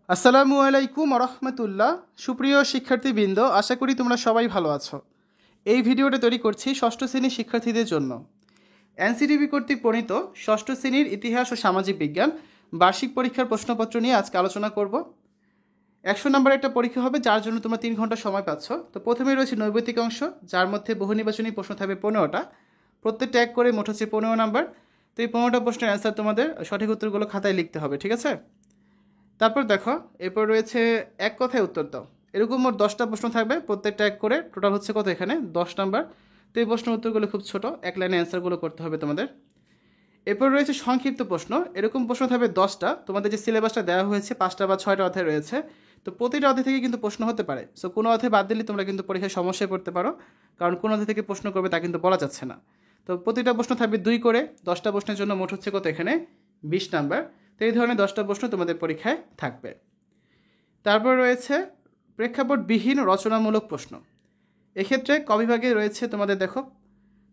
আসসালামু আলাইকুম রহমতুল্লাহ। সুপ্রিয় শিক্ষার্থীবৃন্দ, আশা করি তোমরা সবাই ভালো আছো। এই ভিডিওটা তৈরি করছি ষষ্ঠ শ্রেণীর শিক্ষার্থীদের জন্য। এনসিটিভি কর্তৃক প্রণীত ষষ্ঠ শ্রেণীর ইতিহাস ও সামাজিক বিজ্ঞান বার্ষিক পরীক্ষার প্রশ্নপত্র নিয়ে আজকে আলোচনা করব। 100 নম্বরের একটা পরীক্ষা হবে, যার জন্য তোমরা 3 ঘন্টা সময় পাচ্ছ। তো প্রথমে রয়েছে নৈবেদিক অংশ, যার মধ্যে বহু নির্বাচনী প্রশ্ন থাকবে 15টা, প্রত্যেকটা এক করে মোট হচ্ছে 15 নাম্বার। তো এই 15টা প্রশ্নের অ্যান্সার তোমাদের সঠিক উত্তরগুলো খাতায় লিখতে হবে, ঠিক আছে? তারপর দেখো, এরপর রয়েছে এক কথায় উত্তর দাও। এরকম মোট 10টা প্রশ্ন থাকবে, প্রত্যেকটা এক করে, টোটাল হচ্ছে কত এখানে 10 নাম্বার। তো এই প্রশ্নের উত্তরগুলো খুব ছোট, এক লাইনে অ্যান্সারগুলো করতে হবে তোমাদের। এরপর রয়েছে সংক্ষিপ্ত প্রশ্ন, এরকম প্রশ্ন থাকবে 10টা। তোমাদের যে সিলেবাসটা দেওয়া হয়েছে 5টা বা 6টা অধ্যায় রয়েছে, তো প্রতিটা অধ্যায় থেকে কিন্তু প্রশ্ন হতে পারে। সো কোনো অধ্যায় বাদ দিলে তোমরা কিন্তু পরীক্ষায় সমস্যায় পড়তে পারো, কারণ কোন অধ্যায় থেকে প্রশ্ন করবে তা কিন্তু বলা যাচ্ছে না। তো প্রতিটা প্রশ্ন থাকবে 2 করে, 10টা প্রশ্নের জন্য মোট হচ্ছে কত এখানে 20 নাম্বার। তো এই ধরনের 10টা প্রশ্ন তোমাদের পরীক্ষায় থাকবে। তারপর রয়েছে প্রেক্ষাপটবিহীন রচনামূলক প্রশ্ন। এক্ষেত্রে কবিভাগে রয়েছে তোমাদের দেখো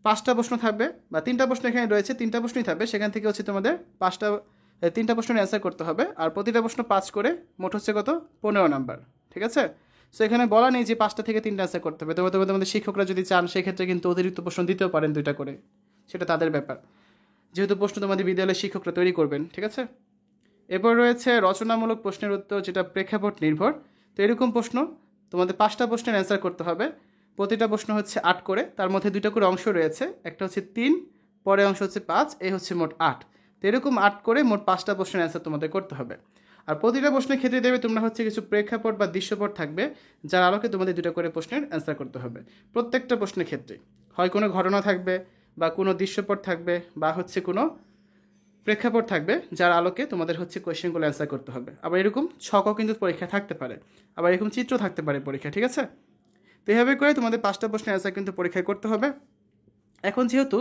5টা প্রশ্ন থাকবে, বা 3টা প্রশ্ন এখানে রয়েছে, 3টা প্রশ্নই থাকবে। সেখান থেকে হচ্ছে তোমাদের 3টা প্রশ্নের অ্যান্সার করতে হবে, আর প্রতিটা প্রশ্ন 5 করে, মোট হচ্ছে কত 15 নাম্বার, ঠিক আছে? সো এখানে বলা নেই যে 5টা থেকে 3টা অ্যান্সার করতে হবে। তবে তোমাদের শিক্ষকরা যদি চান সেক্ষেত্রে কিন্তু অতিরিক্ত প্রশ্ন দিতেও পারেন 2টা করে, সেটা তাদের ব্যাপার, যেহেতু প্রশ্ন তোমাদের বিদ্যালয়ের শিক্ষকরা তৈরি করবেন, ঠিক আছে? এরপর রয়েছে রচনামূলক প্রশ্নের উত্তর, যেটা প্রেক্ষাপট নির্ভর। তো এরকম প্রশ্ন তোমাদের 5টা প্রশ্নের অ্যান্সার করতে হবে। প্রতিটা প্রশ্ন হচ্ছে 8 করে, তার মধ্যে 2টা করে অংশ রয়েছে, একটা হচ্ছে 3, পরের অংশ হচ্ছে 5, এই হচ্ছে মোট 8। তো এরকম 8 করে মোট 5টা প্রশ্নের অ্যান্সার তোমাদের করতে হবে। আর প্রতিটা প্রশ্নের ক্ষেত্রে দেবে তোমরা হচ্ছে কিছু প্রেক্ষাপট বা দৃশ্যপট থাকবে, যার আলোকে তোমাদের 2টা করে প্রশ্নের অ্যান্সার করতে হবে। প্রত্যেকটা প্রশ্নের ক্ষেত্রে হয় কোনো ঘটনা থাকবে, বা কোনো দৃশ্যপট থাকবে, বা হচ্ছে কোনো প্রেক্ষাপট থাকবে, যার আলোকে তোমাদের হচ্ছে কোয়েশ্চেনগুলো অ্যান্সার করতে হবে। আবার এরকম ছকও কিন্তু পরীক্ষা থাকতে পারে, আবার এরকম চিত্র থাকতে পারে পরীক্ষা, ঠিক আছে? তো এভাবে করে তোমাদের 5টা প্রশ্নের অ্যান্সার কিন্তু পরীক্ষায় করতে হবে। এখন যেহেতু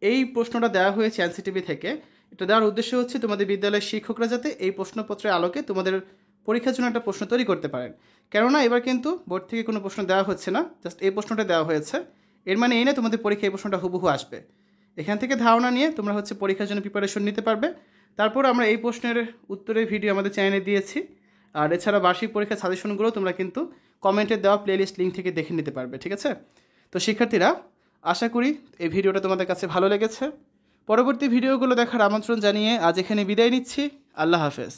এই প্রশ্নটা দেওয়া হয়েছে এনসিটিভি থেকে, এটা দেওয়ার উদ্দেশ্য হচ্ছে তোমাদের বিদ্যালয়ের শিক্ষকরা যাতে এই প্রশ্নপত্রের আলোকে তোমাদের পরীক্ষার জন্য একটা প্রশ্ন তৈরি করতে পারেন। কেননা এবার কিন্তু বোর্ড থেকে কোনো প্রশ্ন দেওয়া হচ্ছে না, জাস্ট এই প্রশ্নটা দেওয়া হয়েছে। এর মানে এই না তোমাদের পরীক্ষায় এই প্রশ্নটা হুবহু আসবে। এখান থেকে ধারণা নিয়ে তোমরা হচ্ছে পরীক্ষার জন্য প্রিপারেশন নিতে পারবে। তারপর আমরা এই প্রশ্নের উত্তরের ভিডিও আমাদের চ্যানেলে দিয়েছি। আর এছাড়া বার্ষিক পরীক্ষার সাজেশনগুলো তোমরা কিন্তু কমেন্টে দেওয়া প্লেলিস্ট লিঙ্ক থেকে দেখে নিতে পারবে, ঠিক আছে? তো শিক্ষার্থীরা, আশা করি এই ভিডিওটা তোমাদের কাছে ভালো লেগেছে। পরবর্তী ভিডিওগুলো দেখার আমন্ত্রণ জানিয়ে আজ এখানে বিদায় নিচ্ছি। আল্লাহ হাফেজ।